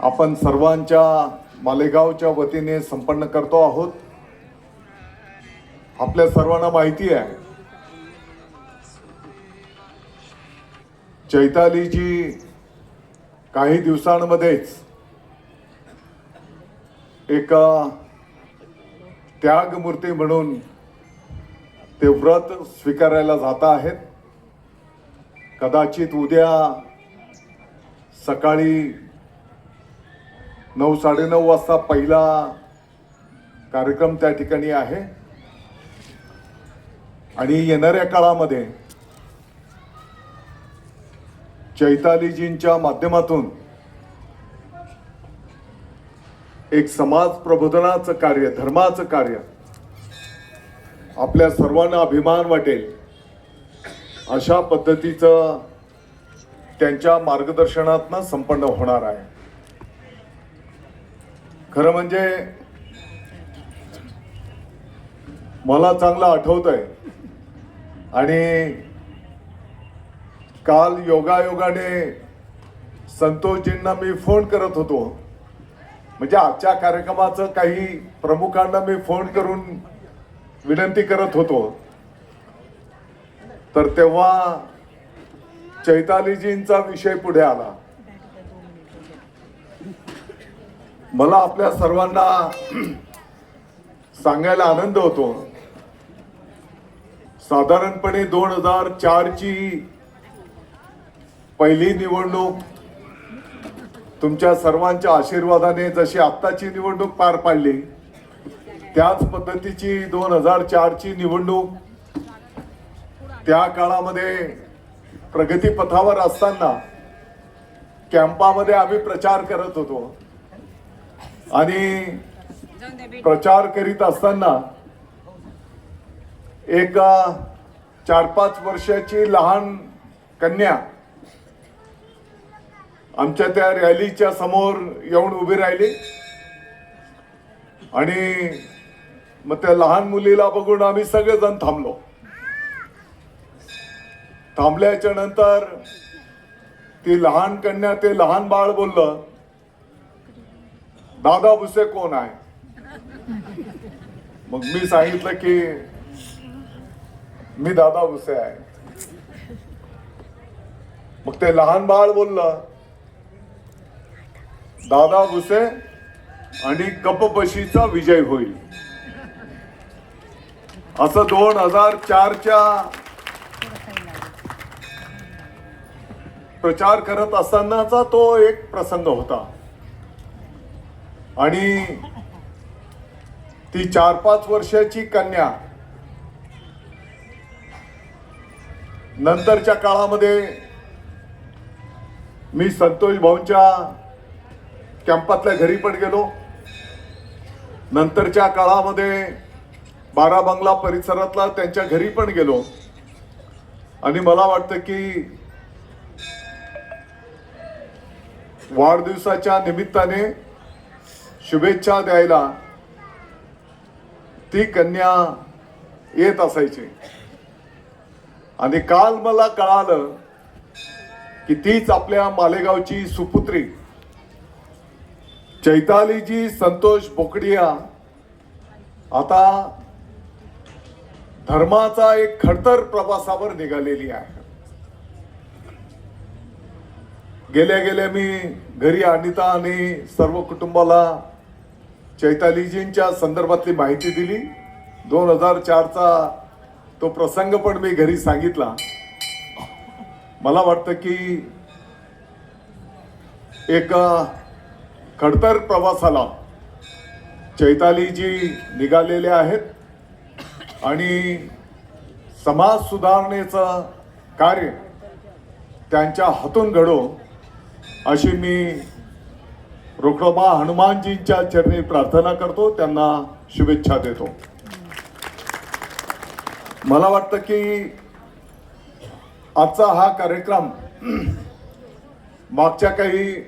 आपण सर्वांच्या मालेगावच्या वतीने संपन्न करतो आहोत। आपल्या सर्वांना माहिती आहे चैतालीजी काही दिवसांमध्येच एक त्यागमूर्ती म्हणून ते व्रत स्वीकारायला जात आहेत। कदाचित उद्या सकाळी 9-9:30 वाजता पहिला कार्यक्रम त्या ठिकाणी आहे आणि येणाऱ्या काळामध्ये चैतालीजींच्या माध्यमातून एक समाज प्रबोधनाचं कार्य, धर्माचं कार्य आपल्या सर्वांना अभिमान वाटेल अशा पद्धतीचं त्यांच्या मार्गदर्शनातून संपन्न होणार आहे। खरं म्हणजे मला चांगलं आठवतंय आणि काल योगायोगाने संतोषजींना मी फोन करत होतो, म्हणजे आजच्या कार्यक्रमाचं काही प्रमुखांना मी फोन करून विनंती करत होतो, तर तेव्हा चैतालीजींचा विषय पुढे आला। मला आपल्या सर्वांना सांगायला आनंद होतो, साधारणपणे 2004 ची पहिली निवडणूक तुमच्या सर्वांच्या आशीर्वादाने जशी आत्ताची निवडणूक पार पाडली त्याच पद्धतीची 2004 ची निवडणूक त्या काळामध्ये प्रगतीपथावर असताना कॅम्पामध्ये आम्ही प्रचार करत होतो आणि प्रचार करीत असताना एक 4-5 वर्षाची लहान कन्या आमच्या त्या रॅलीच्या समोर येऊन उभी राहिली आणि मग त्या लहान मुलीला बघून आम्ही सगळेजण थांबलो। थांबल्याच्या नंतर ती लहान कन्या, ते लहान बाळ बोललं, दादा भुसे कोण आहे? मग मी सांगितलं की मी दादा भुसे आहे। मग ते लहान बाळ बोललं, दादा भुसे आणि कपबशीचा विजय होईल। असं 2004 च्या प्रचार करत असतानाचा तो एक प्रसंग होता आणि ती 4-5 वर्षाची कन्या नंतरच्या काळामध्ये मी संतोष भाऊंच्या कॅम्पातल्या घरी पण गेलो। नंतरच्या काळामध्ये 12 बंगला परिसरातला त्यांच्या घरी पण गेलो आणि मला वाटतं की वाढदिवसाच्या निमित्ताने शुभेच्छा द्यायला ती कन्या येत असायची आणि काल मला कळालं की तीच आपल्या मालेगावची सुपुत्री चैतालीजी संतोष बोकडिया आता धर्माचा एक खडतर प्रवासावर निघालेली आहे। गेल्या गेल्या मी घरी अनिता आणि सर्व कुटुंबाला चैतालीजींच्या संदर्भातली माहिती दिली। 2004 चा तो प्रसंग पण मी घरी सांगितला। मला वाटतं की एक खडतर प्रवासाला चैतालीजी निघालेले आहेत आणि समाज सुधारणेचं कार्य त्यांच्या हातून घडो अशी मी रोकडोबा हनुमानजींच्या चरणी प्रार्थना करतो, त्यांना शुभेच्छा देतो। मला वाटतं की आजचा हा कार्यक्रम मागच्या काही